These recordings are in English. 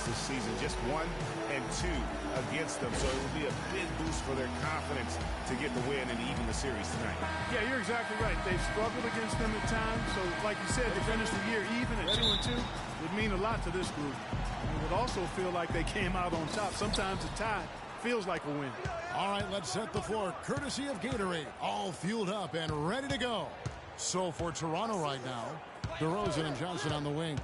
rest of the season. Just 1-2 against them. So it will be a big boost for their confidence to get the win and even the series tonight. Yeah, you're exactly right. They've struggled against them at times. So like you said, to finish the year even at 2-2 would mean a lot to this group. It would also feel like they came out on top. Sometimes a tie feels like a win. All right, let's set the floor courtesy of Gatorade. All fueled up and ready to go. So for Toronto right now, DeRozan and Johnson on the wings.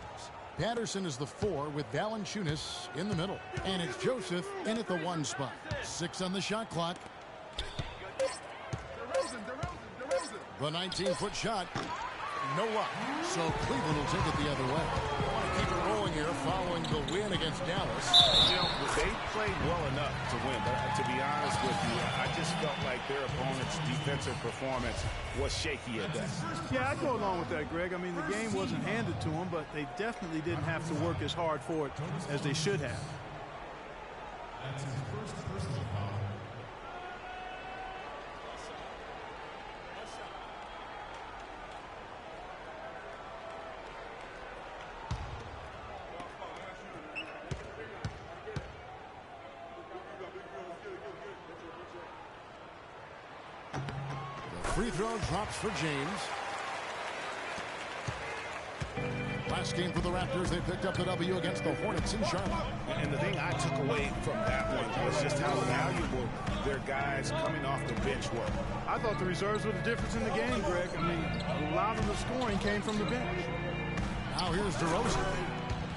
Patterson is the 4 with Valanciunas in the middle. And it's Joseph in at the 1 spot. 6 on the shot clock. The 19-foot shot. No luck. So Cleveland will take it the other way. They want to keep it rolling here following the win against Dallas. You know, they played well enough to win, but to be honest with you, I just felt like their opponent's defensive performance was shaky at best. Yeah, I'd go along with that, Greg. I mean, the game wasn't handed to them, but they definitely didn't have to work as hard for it as they should have. That's his first personal foul. Free throw drops for James. Last game for the Raptors, they picked up the W against the Hornets in Charlotte. And the thing I took away from that one was just how valuable their guys coming off the bench were. I thought the reserves were the difference in the game, Greg. I mean, a lot of the scoring came from the bench. Now here's DeRozan.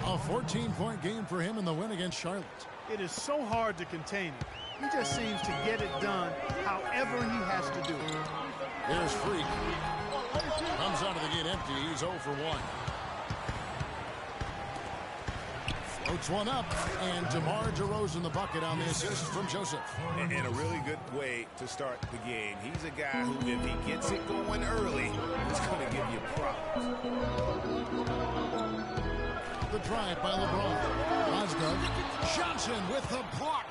A 14-point game for him in the win against Charlotte. It is so hard to contain him. He just seems to get it done however he has to do it. Here's Freak. Comes out of the gate empty. He's 0 for 1. Floats one up. And DeMar DeRozan the bucket on the assist from Joseph. And a really good way to start the game. He's a guy who, if he gets it going early, he's going to give you problems. The drive by LeBron. Osgood. Johnson with the block.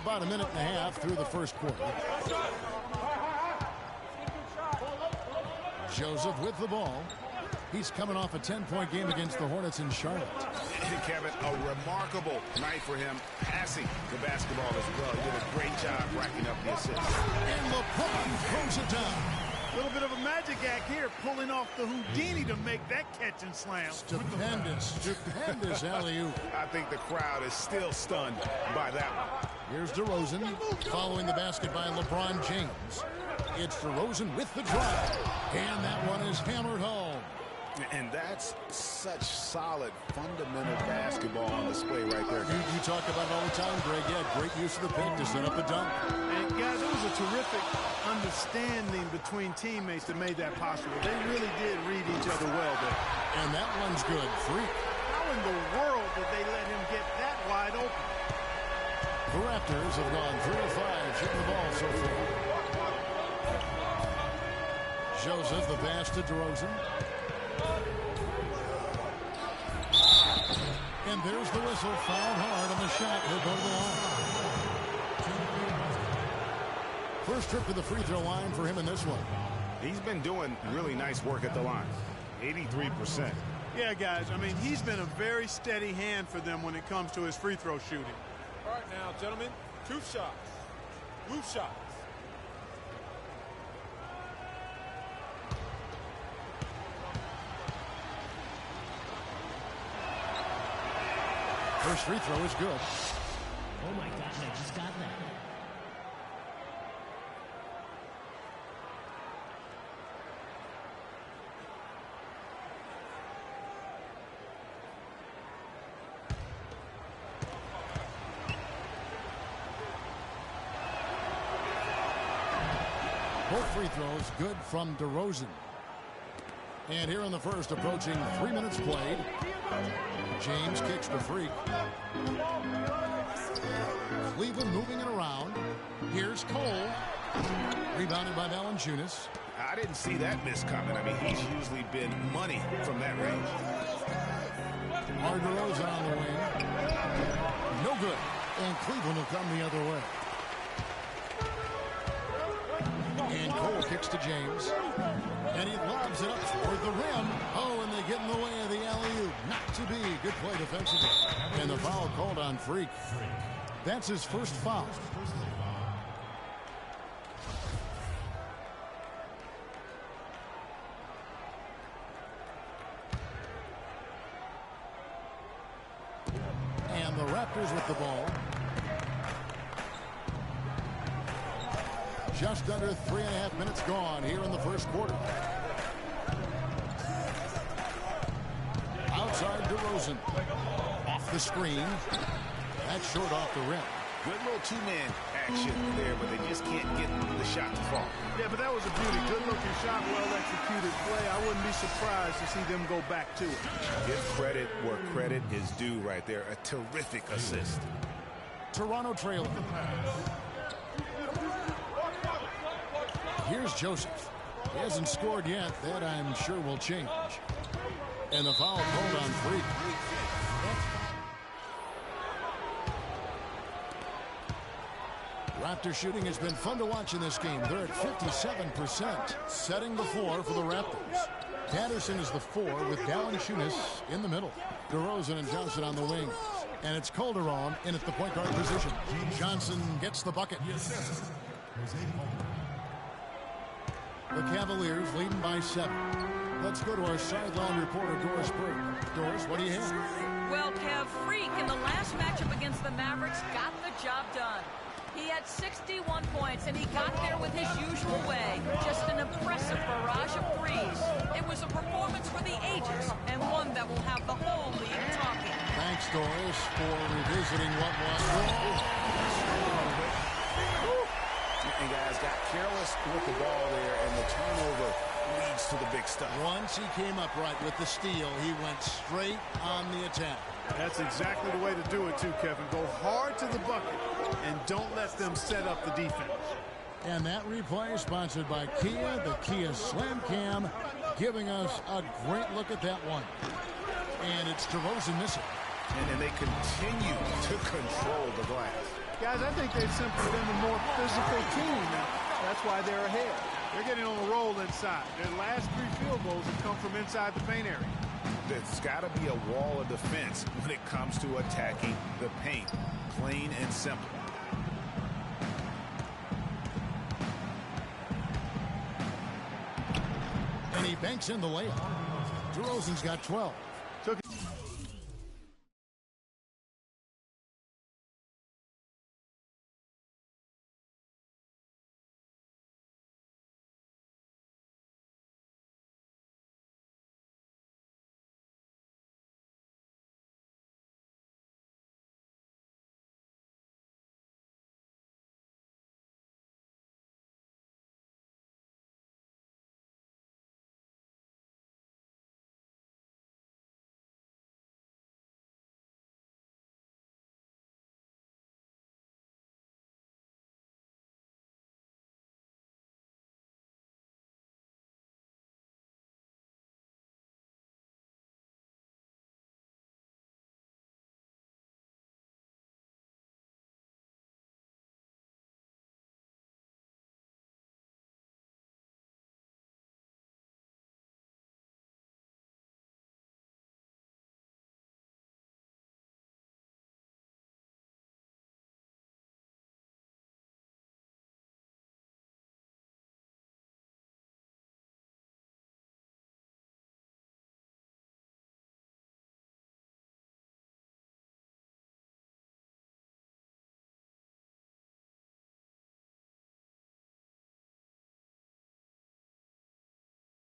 About a minute and a half through the first quarter. Joseph with the ball. He's coming off a 10-point game against the Hornets in Charlotte. Kevin, a remarkable night for him passing the basketball as well. He did a great job racking up the assists. And LeBron throws it down. A little bit of a magic act here, pulling off the Houdini to make that catch and slam. Stupendous alley-oop. I think the crowd is still stunned by that one. Here's DeRozan following the basket by LeBron James. It's DeRozan with the drive. And that one is hammered home. And that's such solid, fundamental basketball on display right there. You talk about it all the time, Greg. Yeah, great use of the pick to set up the dunk. And guys, it was a terrific understanding between teammates that made that possible. They really did read each other well there. And that one's good. Freak. How in the world did they let him get that wide open? The Raptors have gone 3 of 5 shooting the ball so far. Joseph, the pass to DeRozan. And there's the whistle. Fouled hard on the shot. He'll go to the line. First trip to the free throw line for him in this one. He's been doing really nice work at the line. 83%. Yeah, guys, I mean, he's been a very steady hand for them when it comes to his free throw shooting. All right now, gentlemen, 2 shots. Loose shots. First free throw is good. Oh my gosh, I just got that. Both free throws good from DeRozan. And here in the first, approaching 3 minutes played. James kicks to Freak. Cleveland moving it around. Here's Cole. Rebounded by Valanciunas. I didn't see that miss coming. I mean, he's usually been money from that range. DeRozan on the wing. No good. And Cleveland will come the other way. And Cole kicks to James. And he lobs it up toward the rim. Oh, and they get in the way of the good play defensively. And the foul called on Freak. That's his first foul. And the Raptors with the ball. Just under 3.5 minutes gone here in the first quarter. Outside DeRozan. Off the screen. That's short off the rim. Good little two-man action there, but they just can't get the shot to fall. Yeah, but that was a beauty. Good-looking shot, well-executed play. I wouldn't be surprised to see them go back to it. Give credit where credit is due right there. A terrific assist. Toronto trailing. Here's Joseph. He hasn't scored yet. That, I'm sure, will change. And the foul called on Freak. Raptor shooting has been fun to watch in this game. They're at 57%, setting the floor for the Raptors. Patterson is the 4 with Valanciunas in the middle. DeRozan and Johnson on the wings. And it's Calderon in at the point guard position. Johnson gets the bucket. The Cavaliers leading by 7. Let's go to our sideline reporter, Doris Berg. Doris, what do you have? Well, Kev, Freak in the last matchup against the Mavericks got the job done. He had 61 points, and he got there with his usual way. Just an impressive barrage of threes. It was a performance for the ages, and one that will have the whole league talking. Thanks, Doris, for revisiting what was. And guys got careless with the ball there, and the turnover leads to the big stuff. Once he came up right with the steal, he went straight on the attack. That's exactly the way to do it, too, Kevin. Go hard to the bucket and don't let them set up the defense. And that replay sponsored by Kia, the Kia Slam Cam, giving us a great look at that one. And it's DeRozan missing. And they continue to control the glass. Guys, I think they've simply been the more physical team. That's why they're ahead. They're getting on a roll inside. Their last 3 field goals have come from inside the paint area. There's got to be a wall of defense when it comes to attacking the paint. Plain and simple. And he banks in the layup. DeRozan's got 12.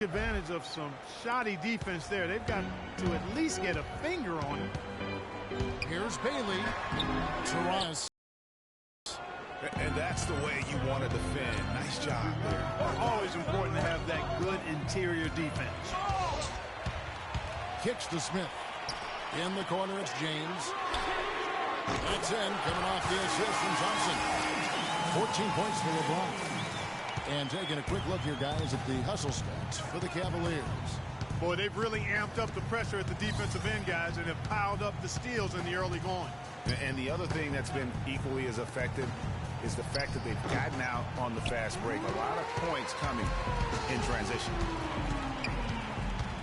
Advantage of some shoddy defense there. They've got to at least get a finger on it. Here's Bailey. Toronto. And that's the way you want to defend. Nice job there. Always important to have that good interior defense. Kicks to Smith. In the corner, it's James. That's in, coming off the assist from Johnson. 14 points for LeBron. And taking a quick look here, guys, at the hustle stats for the Cavaliers. Boy, they've really amped up the pressure at the defensive end, guys, and have piled up the steals in the early going. And the other thing that's been equally as effective is the fact that they've gotten out on the fast break. A lot of points coming in transition.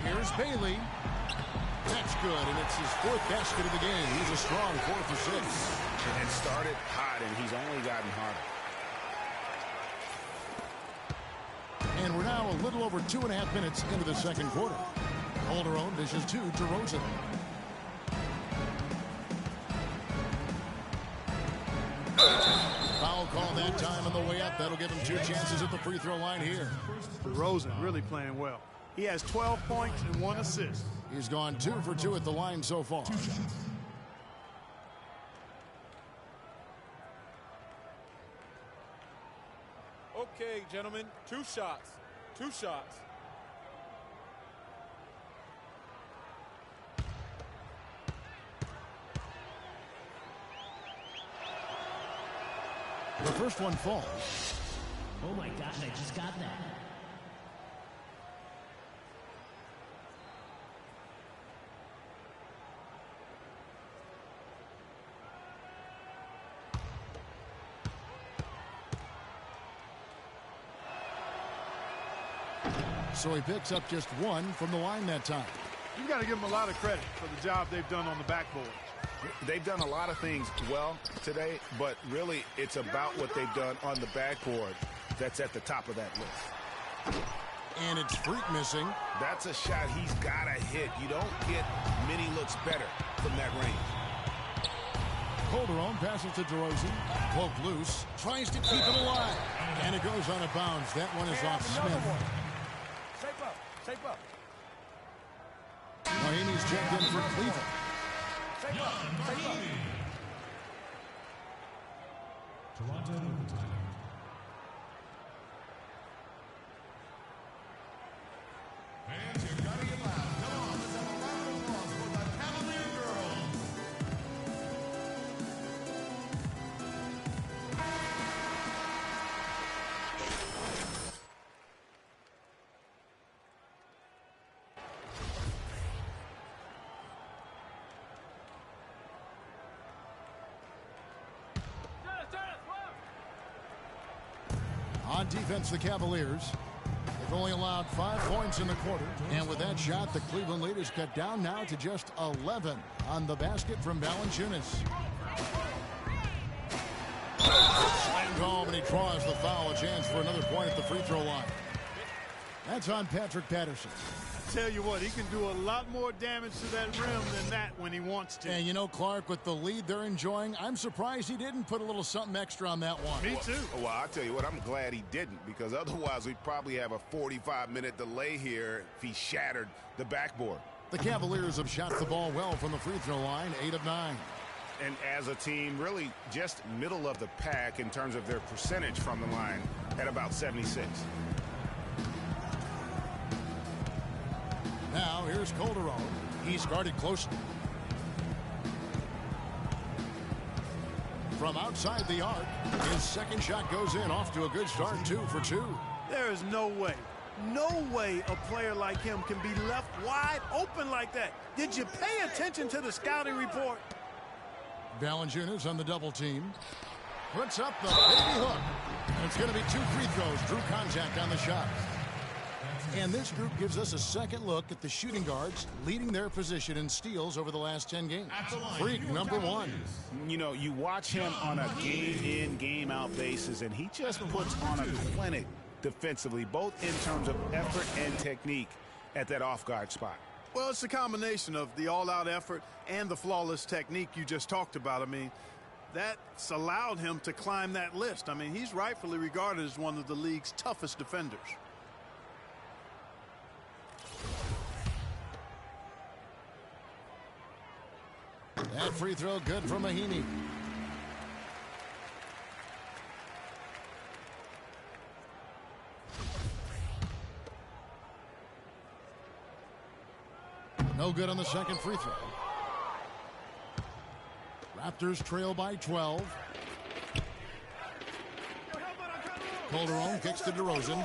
Here's Bailey. That's good, and it's his 4th basket of the game. He's a strong 4 for 6. And started hot, and he's only gotten hotter. And we're now a little over 2.5 minutes into the second quarter. Calderon dishes to DeRozan. Foul call that time on the way up. That'll give him 2 chances at the free throw line here. DeRozan really playing well. He has 12 points and 1 assist. He's gone 2 for 2 at the line so far. Okay, gentlemen, 2 shots. 2 shots. The first one falls. Oh my gosh, I just got that. So he picks up just 1 from the line that time. You've got to give them a lot of credit for the job they've done on the backboard. They've done a lot of things well today, but really it's about what they've done on the backboard that's at the top of that list. And it's Freak missing. That's a shot he's got to hit. You don't get many looks better from that range. Calderon passes to DeRozan. Poked loose. Tries to keep it alive. And it goes out of bounds. That one is off Smith. Shape up. Shape up. Miami's checked in for Cleveland. Shape up. Shape up. Toronto timeout. Fans, you gotta get loud. Come on, let's have a round of applause for the Cavalier girls. On defense, the Cavaliers. They've only allowed 5 points in the quarter. And with that shot, the Cleveland lead is cut down now to just 11 on the basket from Valanciunas. Slammed home, and he draws the foul. A chance for another point at the free throw line. That's on Patrick Patterson. Tell you what, he can do a lot more damage to that rim than that when he wants to. And you know, Clark, with the lead they're enjoying, I'm surprised he didn't put a little something extra on that one. Me too. Well, I'll tell you what, I'm glad he didn't, because otherwise we'd probably have a 45-minute delay here if he shattered the backboard. The Cavaliers have shot the ball well from the free throw line, 8 of 9. And as a team, really just middle of the pack in terms of their percentage from the line at about 76. Now here's Calderon. He's guarded closely. From outside the arc, his second shot goes in, off to a good start, 2 for 2. There is no way a player like him can be left wide open like that. Did you pay attention to the scouting report? Valanciunas on the double team. Puts up the baby hook. And it's going to be 2 free throws. Drew contact on the shot. And this group gives us a second look at the shooting guards leading their position in steals over the last 10 games. Freak number 1. You know, you watch him on a game-in, game-out basis, and he just puts on a clinic defensively, both in terms of effort and technique at that off-guard spot. Well, it's a combination of the all-out effort and the flawless technique you just talked about. I mean, that's allowed him to climb that list. I mean, he's rightfully regarded as one of the league's toughest defenders. That free throw good for Mahinmi. No good on the second free throw. Raptors trail by 12. Calderon kicks to DeRozan.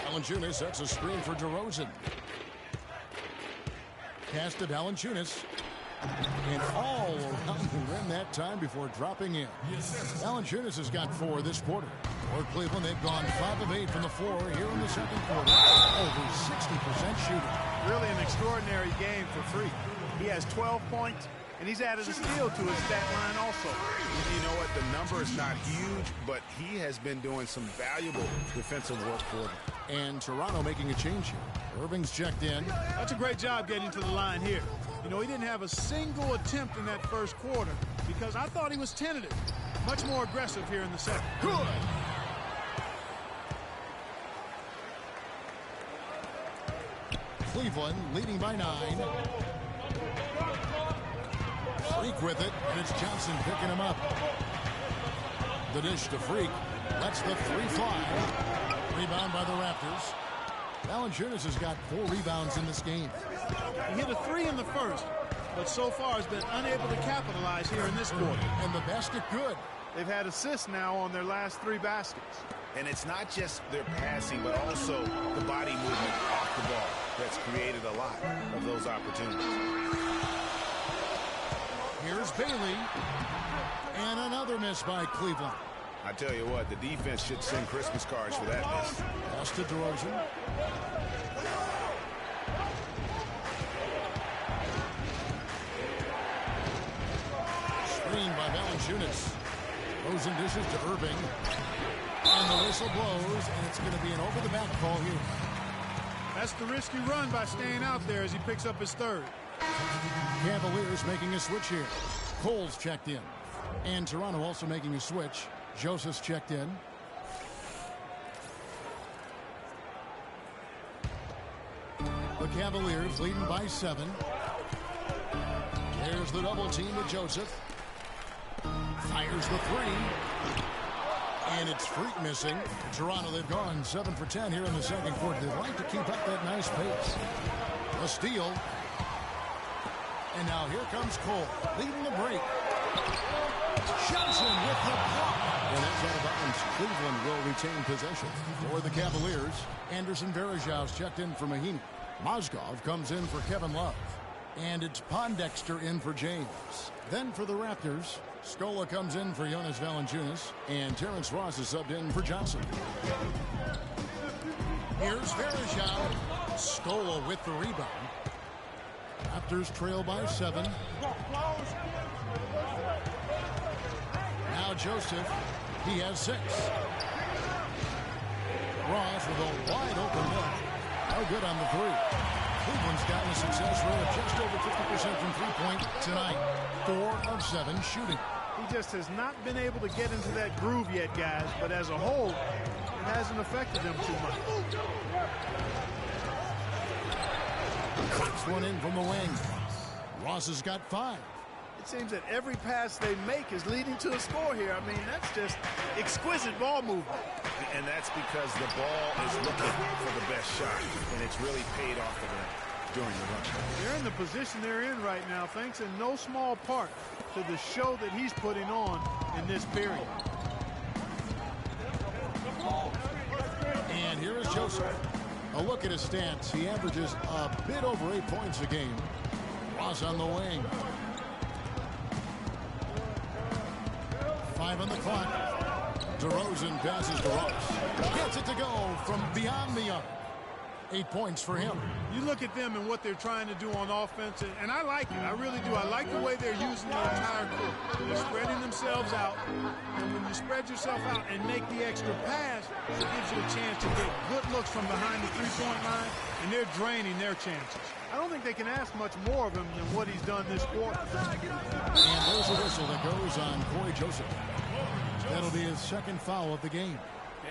Valanciunas sets a screen for DeRozan. Pass to Valanciunas. And all around the rim that time before dropping in. Valanciunas has got 4 this quarter. For Cleveland, they've gone 5 of 8 from the floor here in the second quarter. Over 60% shooting. Really an extraordinary game for Freak. He has 12 points, and he's added a steal to his stat line also. You know what? The number is not huge, but he has been doing some valuable defensive work for them. And Toronto making a change here. Irving's checked in. That's a great job getting to the line here. You know, he didn't have a single attempt in that first quarter because I thought he was tentative. Much more aggressive here in the second. Good. Cleveland leading by 9. Freak with it, and it's Johnson picking him up. The dish to Freak. Lets the 3 fly. Rebound by the Raptors. Valanciunas has got 4 rebounds in this game. He hit a 3 in the first, but so far has been unable to capitalize here in this quarter. And the basket good. They've had assists now on their last 3 baskets. And it's not just their passing, but also the body movement off the ball that's created a lot of those opportunities. Here's Bailey. And another miss by Cleveland. I tell you what, the defense should send Christmas cards for that miss. Pass to DeRozan. Screen by Valanciunas. DeRozan dishes to Irving. And the whistle blows, and it's going to be an over-the-back call here. That's the risky run by staying out there as he picks up his 3rd. Cavaliers making a switch here. Cole's checked in. And Toronto also making a switch. Joseph's checked in. The Cavaliers leading by 7. There's the double team to Joseph. Fires the 3. And it's Freak missing. Toronto, they've gone 7 for 10 here in the second quarter. They'd like to keep up that nice pace. A steal. And now here comes Cole, leading the break. Johnson with the block. And that's out of bounds. Cleveland will retain possession. For the Cavaliers, Anderson Varejau's checked in for Mahinmi. Mozgov comes in for Kevin Love. And it's Pondexter in for James. Then for the Raptors, Scola comes in for Jonas Valanciunas. And Terrence Ross is subbed in for Johnson. Here's Varejau. Scola with the rebound. Raptors trail by 7. Now Joseph, he has 6. Ross with a wide open look. No good on the 3. Cleveland's gotten a success rate of just over 50% from three-point tonight. 4 of 7 shooting. He just has not been able to get into that groove yet, guys, but as a whole, it hasn't affected them too much. Clips one in from the wing. Ross has got 5. It seems that every pass they make is leading to a score here. I mean, that's just exquisite ball movement. And that's because the ball is looking for the best shot, and it's really paid off for them during the run. They're in the position they're in right now, thanks in no small part to the show that he's putting on in this period. And here is Joseph. A look at his stats. He averages a bit over 8 points a game. Ross on the wing. 5 on the clock. DeRozan passes to Ross. Gets it to go from beyond the arc. 8 points for him. You look at them and what they're trying to do on offense, and I like it. I really do. I like the way they're using the entire court. They're spreading themselves out, and when you spread yourself out and make the extra pass, it gives you a chance to get good looks from behind the three-point line, and they're draining their chances. I don't think they can ask much more of him than what he's done this quarter. And there's a whistle that goes on Corey Joseph. That'll be his 2nd foul of the game.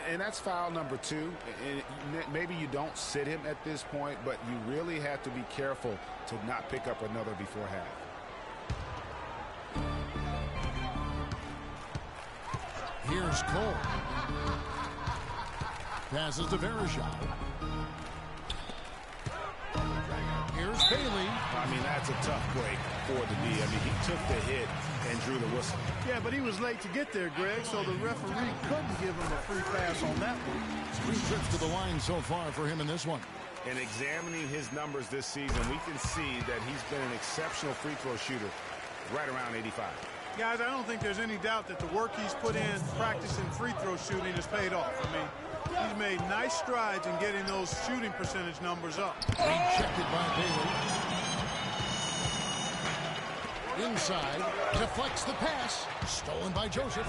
And that's foul number 2. And maybe you don't sit him at this point, but you really have to be careful to not pick up another before half. Here's Cole. Passes to Varejau. Here's Bailey. I mean, that's a tough break for the D. I mean, he took the hit and drew the whistle. Yeah, but he was late to get there, Greg, so the referee couldn't give him a free pass on that one. 3 trips to the line so far for him in this one. And examining his numbers this season, we can see that he's been an exceptional free throw shooter, right around 85. Guys, I don't think there's any doubt that the work he's put in practicing free throw shooting has paid off. I mean, He's made nice strides in getting those shooting percentage numbers up. Rejected by Bailey. Inside, deflects the pass. Stolen by Joseph.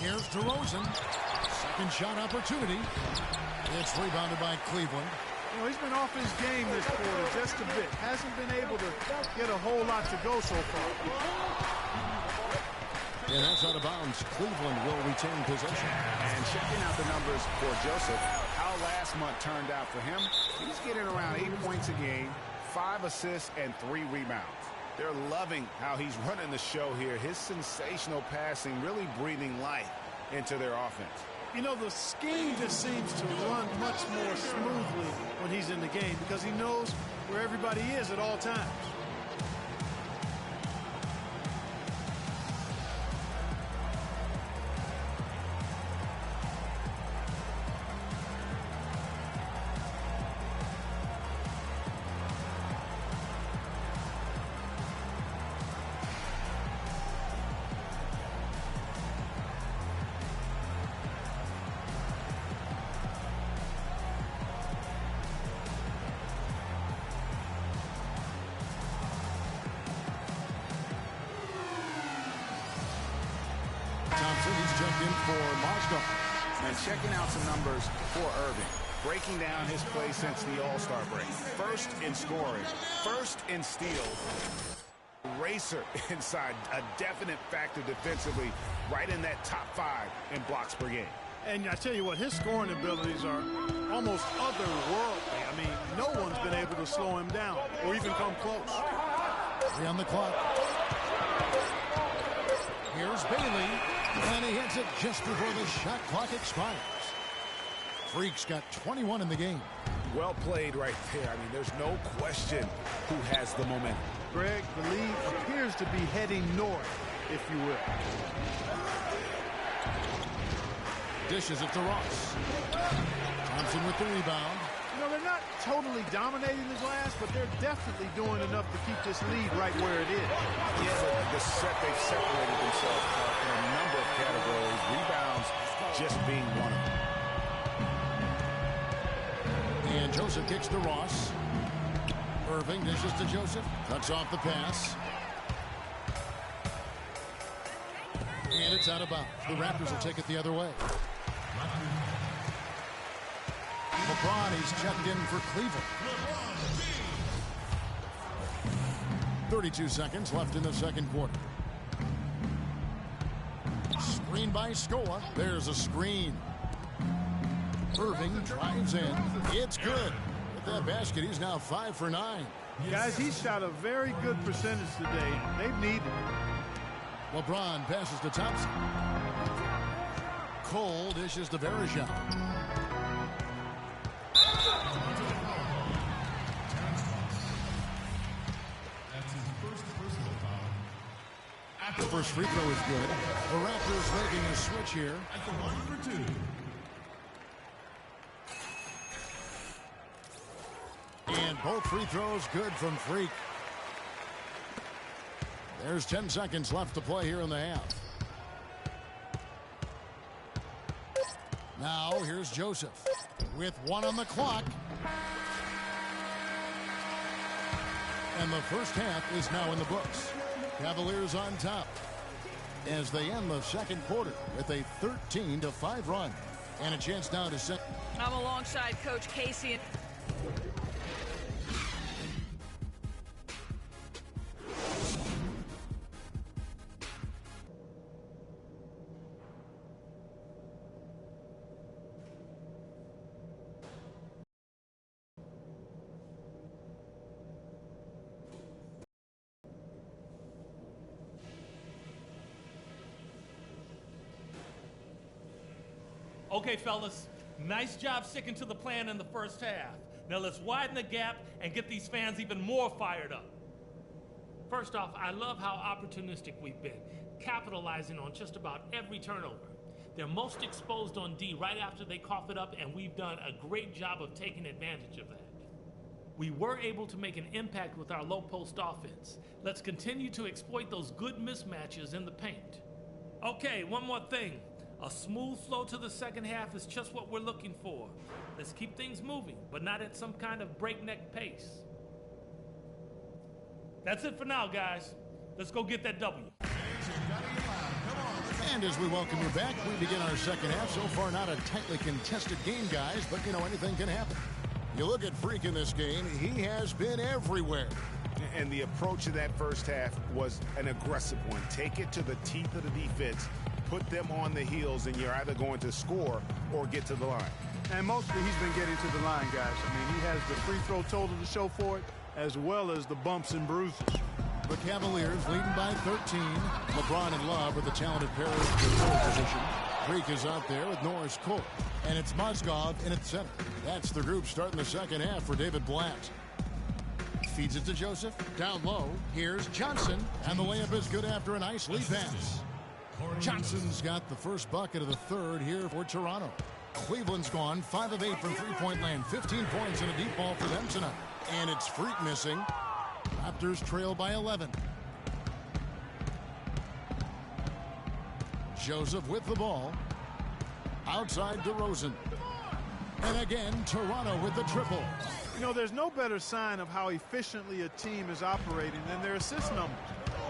Here's DeRozan. Second shot opportunity. It's rebounded by Cleveland. You know, he's been off his game this quarter just a bit. Hasn't been able to get a whole lot to go so far. And that's out of bounds. Cleveland will retain possession. And checking out the numbers for Joseph, how last month turned out for him, he's getting around 8 points a game, 5 assists, and 3 rebounds. They're loving how he's running the show here. His sensational passing really breathing life into their offense. You know, the scheme just seems to run much more smoothly when he's in the game because he knows where everybody is at all times. He's checked in for Moscow. And checking out some numbers for Irving. Breaking down his play since the All-Star break. First in scoring. First in steals. Racer inside. A definite factor defensively. Right in that top 5 in blocks per game. And I tell you what, his scoring abilities are almost otherworldly. I mean, no one's been able to slow him down or even come close. 3 on the clock. Here's Bailey. And he hits it just before the shot clock expires. Freak's got 21 in the game. Well played right there. I mean, there's no question who has the momentum. Greg, the lead appears to be heading north, if you will. Dishes it to Ross. Thompson with the rebound. You know, they're not totally dominating the glass, but they're definitely doing enough to keep this lead right where it is. Yeah, but they've separated themselves in a number of categories. Rebounds just being one of them. And Joseph kicks to Ross. Irving dishes to Joseph. Cuts off the pass. And it's out of bounds. The Raptors will take it the other way. LeBron, he's checked in for Cleveland. 32 seconds left in the second quarter. Screen by Scola. There's a screen. Irving drives in. It's good. With that basket, he's now 5 for 9. Guys, he shot a very good percentage today. They've needed it. LeBron passes to Thompson. Cole dishes to Verejao. The first free throw is good. The Raptors making a switch here. At the line for 2. And both free throws good from Freak. There's 10 seconds left to play here in the half. Now here's Joseph with 1 on the clock. And the first half is now in the books. Cavaliers on top as they end the second quarter with a 13-5 run. And a chance now to set. I'm alongside Coach Casey. Okay, fellas, nice job sticking to the plan in the first half. Now let's widen the gap and get these fans even more fired up. First off, I love how opportunistic we've been, capitalizing on just about every turnover. They're most exposed on D right after they cough it up, and we've done a great job of taking advantage of that. We were able to make an impact with our low post offense. Let's continue to exploit those good mismatches in the paint. Okay, one more thing. A smooth flow to the second half is just what we're looking for. Let's keep things moving, but not at some kind of breakneck pace. That's it for now, guys. Let's go get that W. And as we welcome you back, we begin our second half. So far, not a tightly contested game, guys, but, you know, anything can happen. You look at Freak in this game, he has been everywhere. And the approach of that first half was an aggressive one. Take it to the teeth of the defense, put them on the heels, and you're either going to score or get to the line. And mostly he's been getting to the line, guys. I mean, he has the free throw total to show for it, as well as the bumps and bruises. The Cavaliers leading by 13. LeBron and Love with the talented pair of control position. Freak is out there with Norris Cole. And it's Mozgov in at center. That's the group starting the second half for David Blatt. Feeds it to Joseph. Down low. Here's Johnson. And the layup is good after a nice lead pass. Johnson's got the first bucket of the third here for Toronto. Cleveland's gone 5 of 8 from three-point land. 15 points and a deep ball for them tonight. And it's Freak missing. Raptors trail by 11. Joseph with the ball. Outside DeRozan. And again, Toronto with the triple. You know, there's no better sign of how efficiently a team is operating than their assist numbers.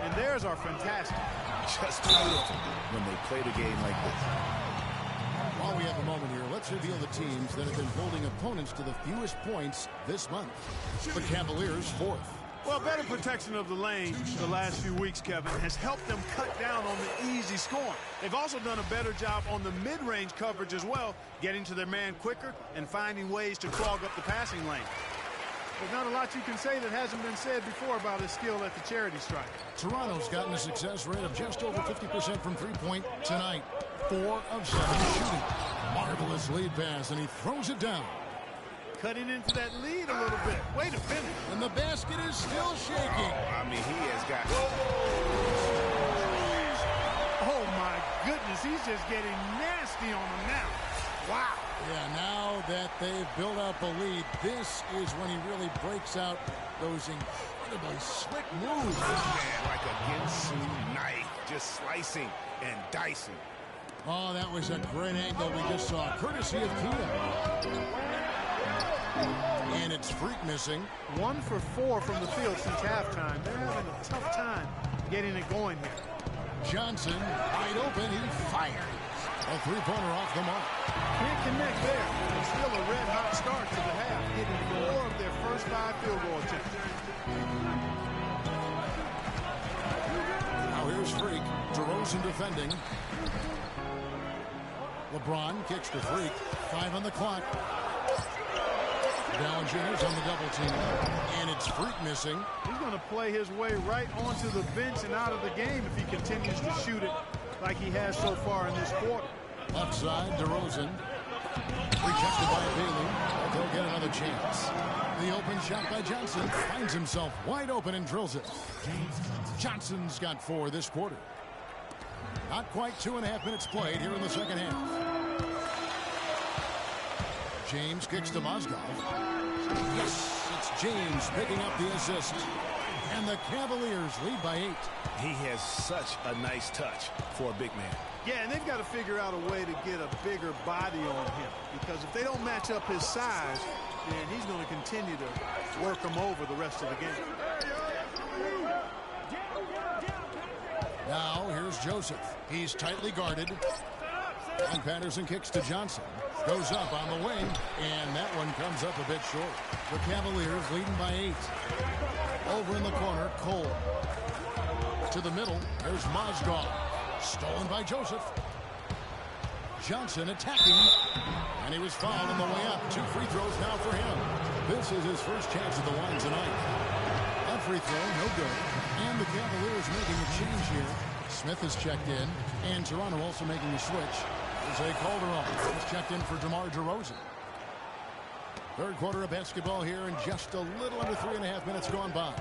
And theirs are fantastic. Just beautiful when they play the game like this. While we have a moment here, let's reveal the teams that have been holding opponents to the fewest points this month. The Cavaliers, 4th. Well, better protection of the lane the last few weeks, Kevin, has helped them cut down on the easy scoring. They've also done a better job on the mid-range coverage as well, getting to their man quicker and finding ways to clog up the passing lane. There's not a lot you can say that hasn't been said before about his skill at the charity stripe. Toronto's gotten a success rate of just over 50% from three-point tonight. 4 of 7 shooting. Marvelous lead pass, and he throws it down. Cutting into that lead a little bit. Way to finish. And the basket is still shaking. I mean, he has got... Oh, my goodness. He's just getting nasty on them now. Wow. Yeah, now that they've built up a lead, this is when he really breaks out those incredibly slick moves. Man, like a Ginsu knife, just slicing and dicing. Oh, that was a great angle we just saw, courtesy of Kia. And it's Freak missing. 1 for 4 from the field since halftime. They're having a tough time getting it going here. Johnson, wide open, he fires. A three-pointer off the mark. Can't connect there. It's still a red-hot start to the half, hitting 4 of their first 5 field goal attempts. Now here's Freak. DeRozan defending. LeBron kicks to Freak. 5 on the clock. Ballinger's on the double team. And it's Freak missing. He's going to play his way right onto the bench and out of the game if he continues to shoot it like he has so far in this quarter. Left side, DeRozan. Rejected by Bailey. They'll get another chance. The open shot by Johnson finds himself wide open and drills it. Johnson's got 4 this quarter. Not quite 2.5 minutes played here in the second half. James kicks to Mozgov. Yes, it's James picking up the assist. And the Cavaliers lead by 8. He has such a nice touch for a big man. Yeah, and they've got to figure out a way to get a bigger body on him, because if they don't match up his size, then he's going to continue to work them over the rest of the game. Now here's Joseph. He's tightly guarded. And Patterson kicks to Johnson. Goes up on the wing, and that one comes up a bit short. The Cavaliers leading by 8. Over in the corner, Cole. To the middle, there's Mozgov. Stolen by Joseph. Johnson attacking. And he was fouled on the way up. 2 free throws now for him. This is his first chance at the line tonight. That free throw, no good. And the Cavaliers making a change here. Smith has checked in. And Toronto also making a switch. Jose Calderon has checked in for DeMar DeRozan. Third quarter of basketball here, and just a little under 3.5 minutes gone by.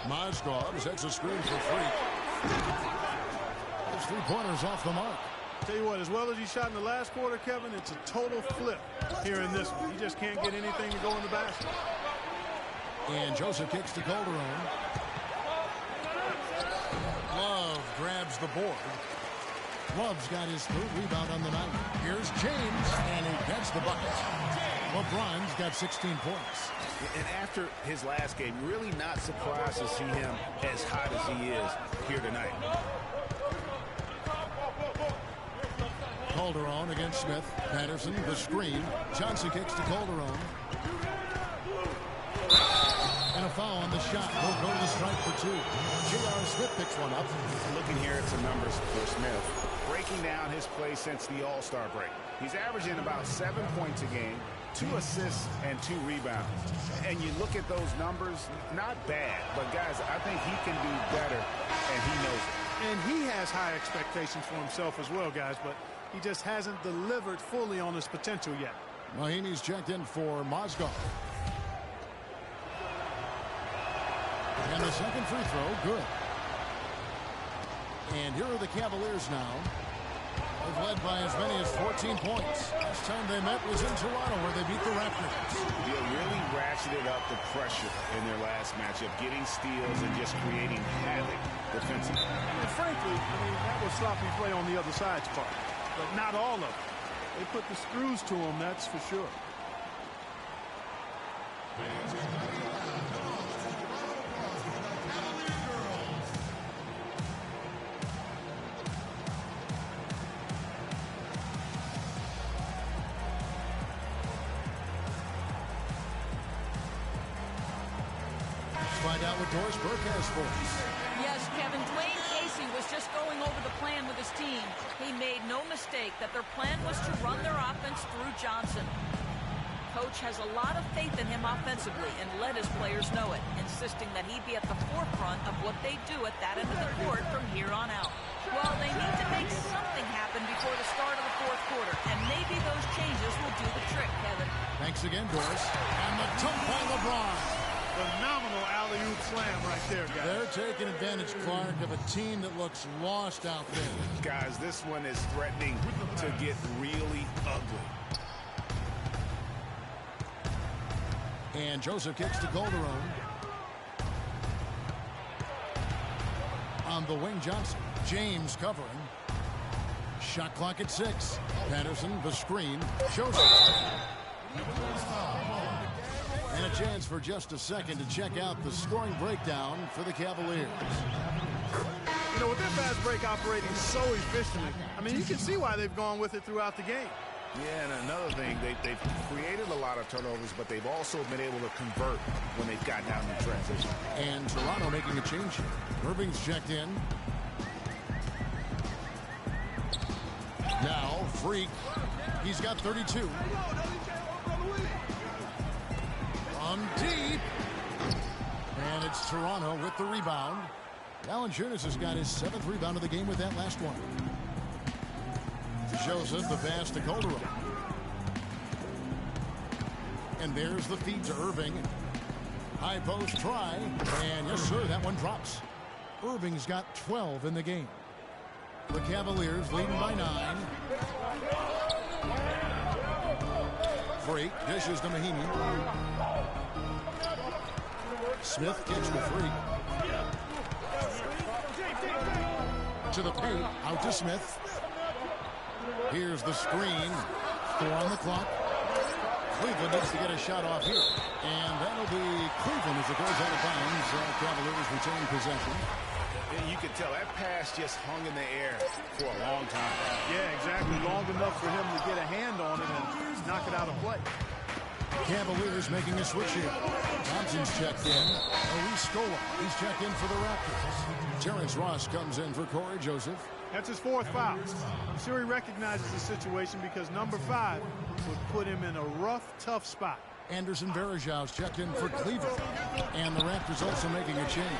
Mozgov sets a screen for Freak. His 3-pointers off the mark. Tell you what, as well as he shot in the last quarter, Kevin, it's a total flip here in this one. He just can't get anything to go in the basket. And Joseph kicks to Calderon. Love grabs the board. Love's got his third rebound on the night. Here's James, and he gets the bucket. LeBron's got 16 points. And after his last game, really not surprised to see him as hot as he is here tonight. Calderon against Smith. Patterson, the screen. Johnson kicks to Calderon. And a foul on the shot. He'll go to the strike for two. J.R. Smith picks one up. Looking here at some numbers for Smith. Breaking down his play since the All-Star break. He's averaging about 7 points a game, 2 assists, and 2 rebounds. And you look at those numbers, not bad. But, guys, I think he can do better, and he knows it. And he has high expectations for himself as well, guys, but he just hasn't delivered fully on his potential yet. Mahinmi's checked in for Mozgov. And the second free throw, good. And here are the Cavaliers now. They've led by as many as 14 points. Last time they met was in Toronto, where they beat the Raptors. They really ratcheted up the pressure in their last matchup, getting steals and just creating havoc defensively. And frankly, that was sloppy play on the other side's part. But not all of it. They put the screws to them, that's for sure. Find out what Doris Burke has for us. Yes, Kevin, Dwayne Casey was just going over the plan with his team. He made no mistake that their plan was to run their offense through Johnson. Coach has a lot of faith in him offensively and let his players know it, insisting that he be at the forefront of what they do at that end of the court from here on out. Well, they need to make something happen before the start of the fourth quarter, and maybe those changes will do the trick, Kevin. Thanks again, Doris. And the dunk by LeBron. Phenomenal alley-oop slam right there, guys. They're taking advantage, Clark, of a team that looks lost out there. Guys, this one is threatening to get really ugly. And Joseph kicks to Calderon. On the wing, Johnson. James covering. Shot clock at 6. Patterson, the screen. Joseph. And a chance for just a second to check out the scoring breakdown for the Cavaliers. You know, with their fast break operating so efficiently, you can see why they've gone with it throughout the game. Yeah, and another thing, they've created a lot of turnovers, but they've also been able to convert when they've gotten out in the transition. And Toronto making a change here. Irving's checked in. Now, Freak. He's got 32. From deep. And it's Toronto with the rebound. Valanciunas has got his 7th rebound of the game with that last one. Joseph, the pass to Calderon. And there's the feed to Irving. High post try. And yes, sir, that one drops. Irving's got 12 in the game. The Cavaliers leading by 9. Freak dishes to Mahinmi. Smith gets the Freak. To the paint, out to Smith. Here's the screen. 4 on the clock. Cleveland needs to get a shot off here. And that'll be Cleveland as it goes out of bounds. Cavaliers retain possession. You can tell that pass just hung in the air for a long time. Yeah, exactly. Long enough for him to get a hand on it and knock it out of play. Cavaliers making a switch here. Thompson's checked in. Scola, he's checked in for the Raptors. Terrence Ross comes in for Corey Joseph. That's his 4th foul. I'm sure he recognizes the situation because number 5 would put him in a rough, tough spot. Anderson Varejau's checked in for Cleveland. And the Raptors also making a change.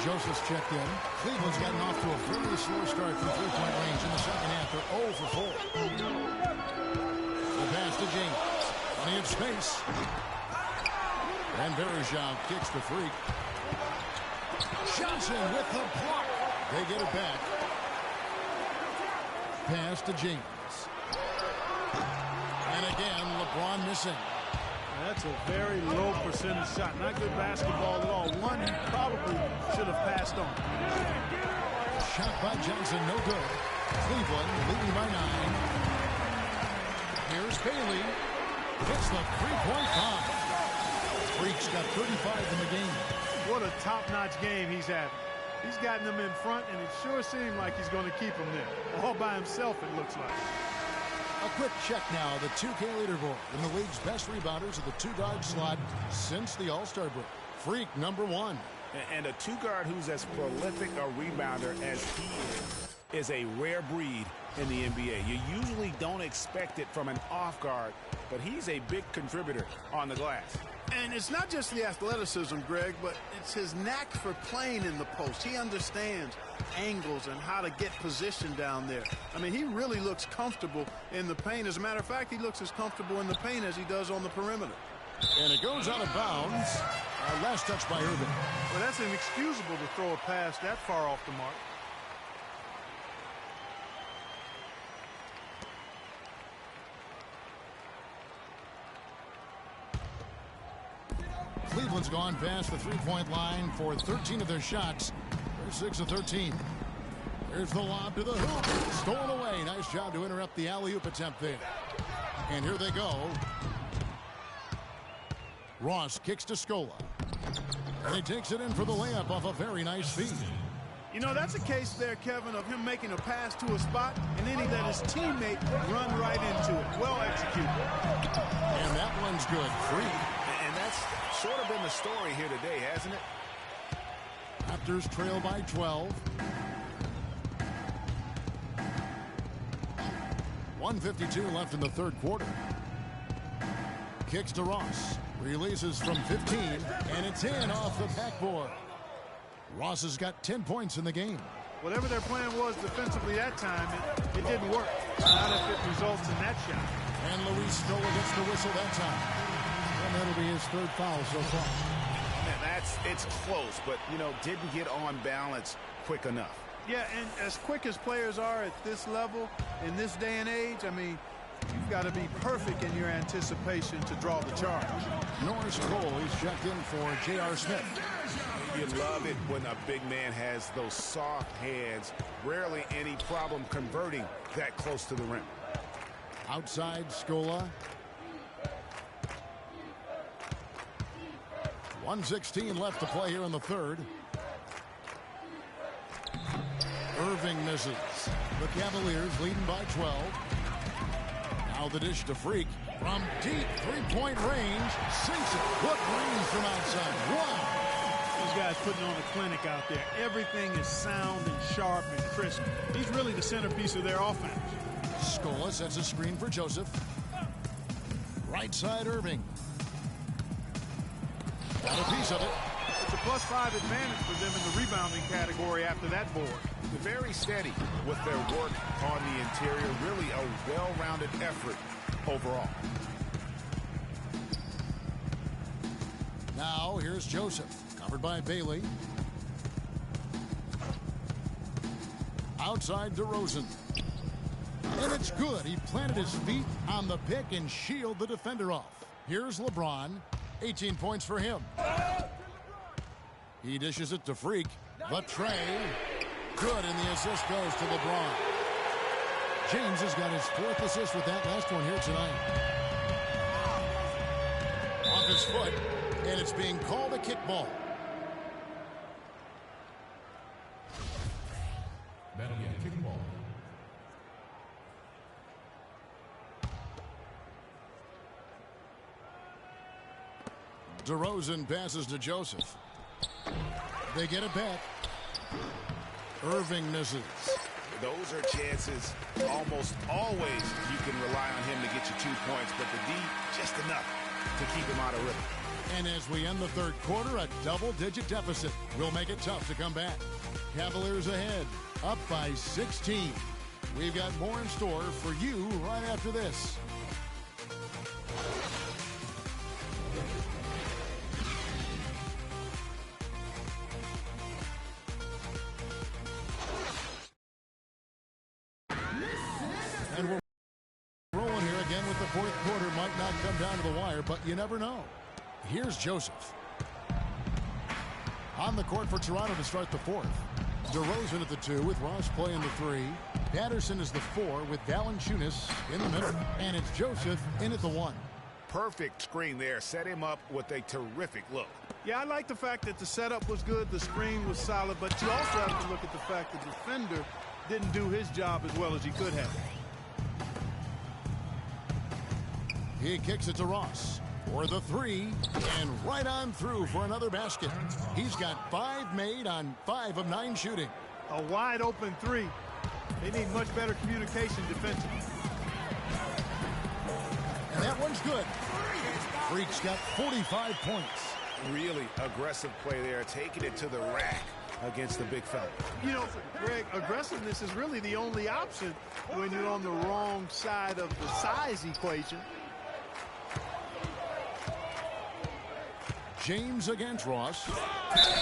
Joseph's checked in. Cleveland's gotten off to a very slow start from 3-point range in the second half. They're 0 for 4. The pass to James. Plenty of space. And Varejau kicks the Freak. Johnson with the block. They get it back. Pass to James. And again, LeBron missing. That's a very low percentage shot. Not good basketball at all. One he probably should have passed on. shot by Johnson, no good. Cleveland leading by 9. Here's Bailey. Hits the three-point line. Freak's got 35 in the game. What a top-notch game he's having. He's gotten them in front, and it sure seemed like he's going to keep them there. All by himself, it looks like. A quick check now. The 2K leaderboard in the league's best rebounders at the two-guard slot since the All-Star break. Freak #1. And a two-guard who's as prolific a rebounder as he is a rare breed in the NBA. You usually don't expect it from an off guard, but he's a big contributor on the glass. And it's not just the athleticism, Greg, but it's his knack for playing in the post. He understands angles and how to get position down there. I mean, he really looks comfortable in the paint. As a matter of fact, he looks as comfortable in the paint as he does on the perimeter. And it goes out of bounds. Last touch by Irving. Well, that's inexcusable to throw a pass that far off the mark. Cleveland's gone past the three-point line for 13 of their shots. They're 6 of 13. Here's the lob to the hoop. Stolen away. Nice job to interrupt the alley-oop attempt there. And here they go. Ross kicks to Scola. And he takes it in for the layup off a very nice feed. You know, that's a case there, Kevin, of him making a pass to a spot, and then he let his teammate run right into it. Well executed. And that one's good. Free. And that's sort of been the story here today, hasn't it? Raptors trail by 12. 1:52 left in the third quarter. Kicks to Ross. Releases from 15, and it's in off the backboard. Ross has got 10 points in the game. Whatever their plan was defensively that time, it didn't work. Not if it results in that shot. And Luis Scola gets the whistle that time. And that'll be his third foul so far. And it's close, but, you know, didn't get on balance quick enough. Yeah, and as quick as players are at this level, in this day and age, I mean, you've got to be perfect in your anticipation to draw the charge. Norris Cole is checked in for J.R. Smith. You love it when a big man has those soft hands. Rarely any problem converting that close to the rim. Outside Scola. 1:16 left to play here in the third. Irving misses. The Cavaliers leading by 12. Now the dish to Freak. From deep three-point range. Sinks it. Good range from outside. Wow. These guys putting on a clinic out there. Everything is sound and sharp and crisp. He's really the centerpiece of their offense. Scola sets a screen for Joseph. Right side Irving. Got a piece of it. It's a +5 advantage for them in the rebounding category after that board. Very steady with their work on the interior. Really a well-rounded effort overall. Now here's Joseph. Covered by Bailey. Outside DeRozan. And it's good. He planted his feet on the pick and shielded the defender off. Here's LeBron. 18 points for him. He dishes it to Freak. The tray. Good, and the assist goes to LeBron. James has got his 4th assist with that last one here tonight. Off his foot, and it's being called a kickball. That'll be a kickball. DeRozan passes to Joseph. They get it back. Irving misses. Those are chances almost always you can rely on him to get you 2 points, but the D just enough to keep him out of rhythm. And as we end the third quarter, a double-digit deficit will make it tough to come back. Cavaliers ahead, up by 16. We've got more in store for you right after this. And we're rolling here again with the fourth quarter. Might not come down to the wire, but you never know. Here's Joseph. On the court for Toronto to start the fourth. DeRozan at the 2 with Ross playing the 3. Patterson is the 4 with Valanciunas in the middle. And it's Joseph in at the 1. Perfect screen there. Set him up with a terrific look. Yeah, I like the fact that the setup was good, the screen was solid, but you also have to look at the fact that the defender didn't do his job as well as he could have. He kicks it to Ross for the 3, and right on through for another basket. He's got 5 made on 5 of 9 shooting. A wide open 3. They need much better communication defensively. And that one's good. Freak's got 45 points. Really aggressive play there, taking it to the rack against the big fella. You know, Greg, aggressiveness is really the only option when you're on the wrong side of the size equation. James against Ross.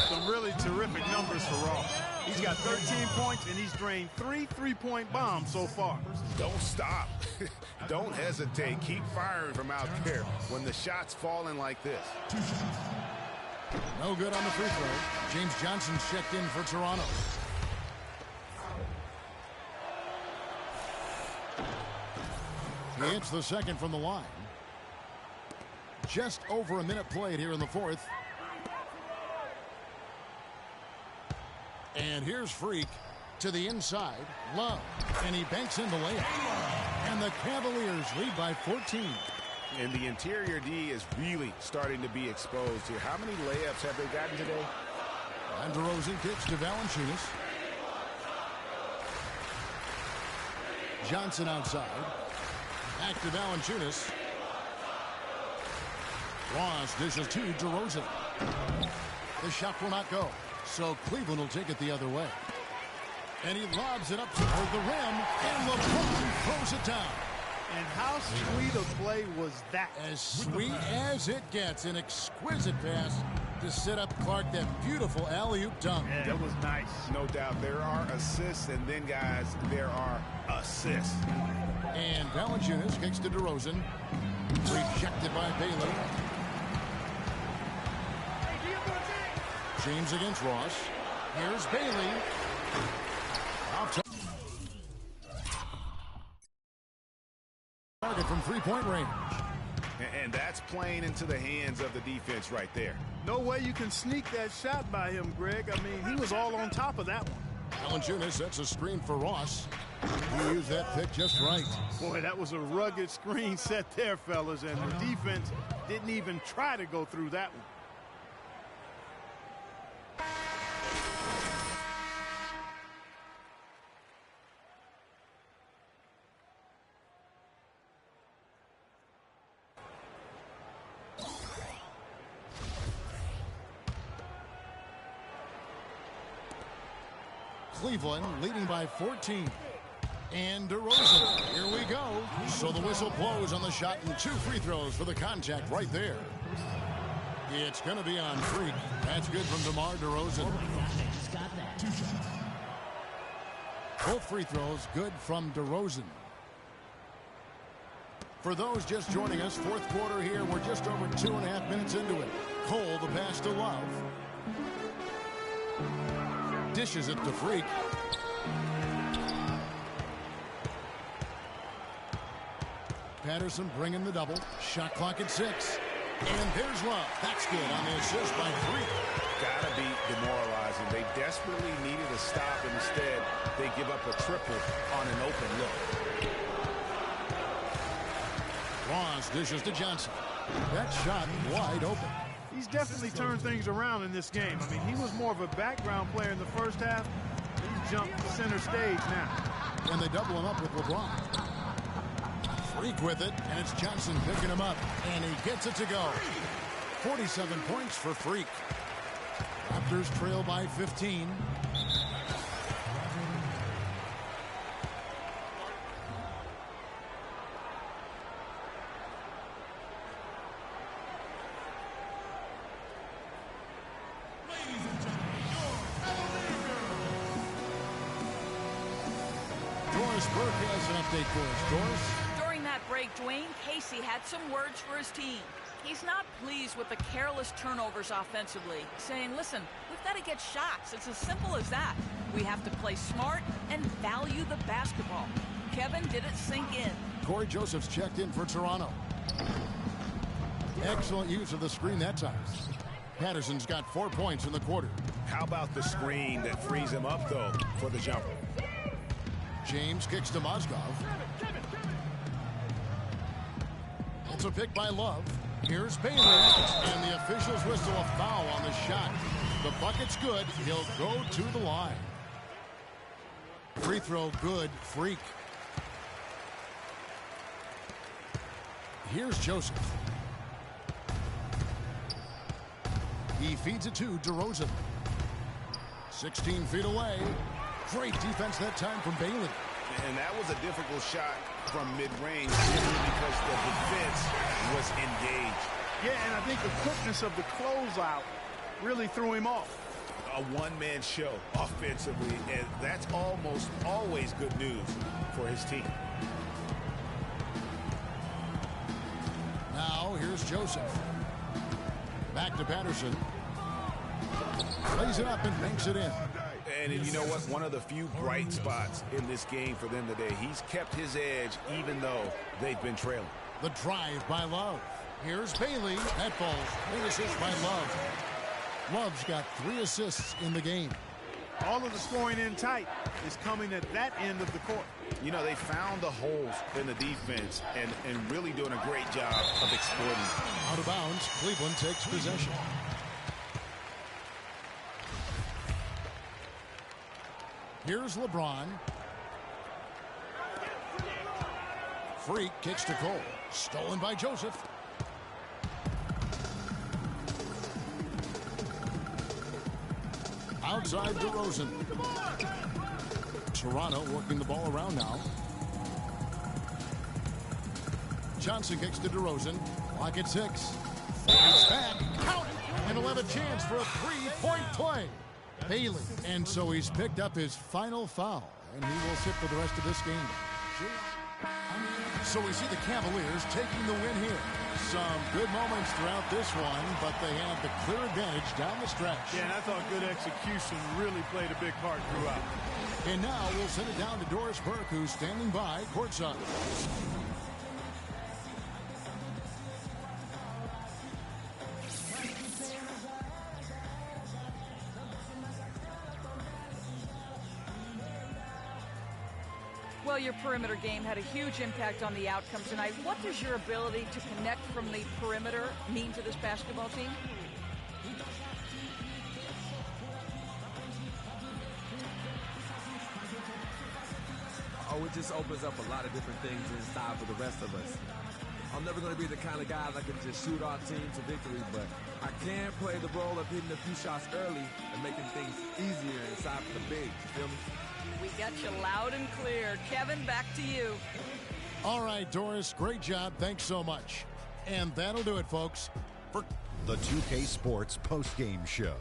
Some really terrific numbers for Ross. He's got 13 points, and he's drained 3 three-point bombs so far. Don't stop. Don't hesitate. Keep firing from out there when the shot's falling like this. No good on the free throw. James Johnson checked in for Toronto. He hits the second from the line. Just over a minute played here in the 4th. And here's Freak to the inside. Love. And he banks in the layup. And the Cavaliers lead by 14. And the interior D is really starting to be exposed here. How many layups have they gotten today? And DeRozan kicks to Valanciunas. Johnson outside. Back to Valanciunas. Ross dishes to DeRozan. The shot will not go, so Cleveland will take it the other way. And he lobs it up toward the rim, and LeBron throws it down. And how sweet a play was that? As sweet as it gets. An exquisite pass to set up Clark. That beautiful alley-oop dunk. Yeah, that was nice. No doubt. There are assists, and then, guys, there are assists. And Valanciunas kicks to DeRozan. Rejected by Bailey. James against Ross. Here's Bailey. Off target from three-point range. And that's playing into the hands of the defense right there. No way you can sneak that shot by him, Greg. I mean, he was all on top of that one. Valanciunas sets a screen for Ross. He used that pick just right. Boy, that was a rugged screen set there, fellas, and the defense didn't even try to go through that one. Cleveland leading by 14. And DeRozan, here we go. So the whistle blows on the shot and 2 free throws for the contact right there. It's going to be on Freak. That's good from DeMar DeRozan. Both free throws good from DeRozan. For those just joining us, 4th quarter here. We're just over 2.5 minutes into it. Cole, the pass to Love. Dishes it to Freak. Patterson bringing the double. Shot clock at 6. And there's Love. That's good on the assist by Freak. Gotta be demoralizing. They desperately needed a stop, and instead they give up a triple on an open look. Ross dishes to Johnson. That shot wide open. He's definitely turned things around in this game. I mean, he was more of a background player in the first half. He's jumped to center stage now. And they double him up with LeBron. Freak with it, and it's Johnson picking him up. And he gets it to go. 47 points for Freak. Raptors trail by 15. Burke has an update for us. Doris? During that break, Dwayne Casey had some words for his team. He's not pleased with the careless turnovers offensively, saying, listen, we've got to get shots. It's as simple as that. We have to play smart and value the basketball. Kevin did it sink in. Corey Joseph's checked in for Toronto. Excellent use of the screen that time. Patterson's got 4 points in the quarter. How about the screen that frees him up, though, for the jumper? James kicks to Mozgov. It's a pick by Love. Here's Bailey, and the officials whistle a foul on the shot. The bucket's good. He'll go to the line. Free throw good. Freak. Here's Joseph. He feeds it to DeRozan. 16 feet away. Great defense that time from Bailey. And that was a difficult shot from mid-range simply because the defense was engaged. Yeah, and I think the quickness of the closeout really threw him off. A one-man show offensively, and that's almost always good news for his team. Now here's Joseph. Back to Patterson. Lays it up and banks it in. And you know what? One of the few bright spots in this game for them today. He's kept his edge even though they've been trailing. The drive by Love. Here's Bailey. That falls. 3 assists by Love. Love's got 3 assists in the game. All of the scoring in tight is coming at that end of the court. You know, they found the holes in the defense and really doing a great job of exploiting them. Out of bounds, Cleveland takes possession. Here's LeBron. Freak kicks to Cole. Stolen by Joseph. Outside DeRozan. Toronto working the ball around now. Johnson kicks to DeRozan. Clock at 6. Fades back. Count it. And he'll have a chance for a 3-point play. Bailey. And so he's picked up his final foul. And he will sit for the rest of this game. So we see the Cavaliers taking the win here. Some good moments throughout this one, but they had the clear advantage down the stretch. Yeah, and I thought good execution really played a big part throughout. And now we'll send it down to Doris Burke, who's standing by courtside. Well, your perimeter game had a huge impact on the outcome tonight. What does your ability to connect from the perimeter mean to this basketball team? Oh, it just opens up a lot of different things inside for the rest of us. I'm never going to be the kind of guy that can just shoot our team to victory, but I can play the role of hitting a few shots early and making things easier inside for the big. You feel me? We got you loud and clear. Kevin, back to you. All right, Doris, great job. Thanks so much. And that'll do it, folks, for the 2K Sports postgame show.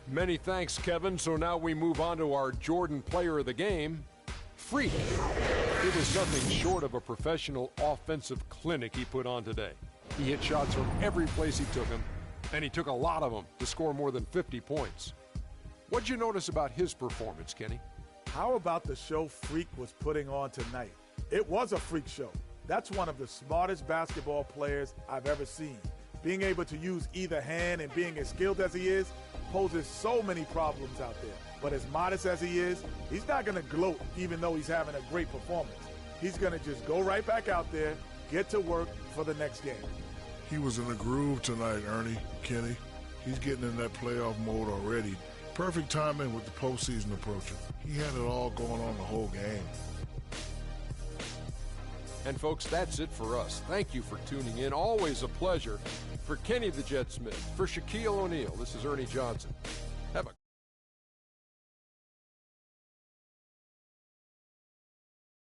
Many thanks, Kevin. So now we move on to our Jordan Player of the Game, Freak. It was nothing short of a professional offensive clinic he put on today. He hit shots from every place he took them, and he took a lot of them to score more than 50 points. What'd you notice about his performance, Kenny? How about the show Freak was putting on tonight? It was a freak show. That's one of the smartest basketball players I've ever seen. Being able to use either hand and being as skilled as he is poses so many problems out there. But as modest as he is, he's not going to gloat even though he's having a great performance. He's going to just go right back out there, get to work for the next game. He was in a groove tonight, Ernie, Kenny. He's getting in that playoff mode already. Perfect timing with the postseason approaching. He had it all going on the whole game. And folks, that's it for us. Thank you for tuning in. Always a pleasure. For Kenny the Jet Smith, for Shaquille O'Neal, this is Ernie Johnson.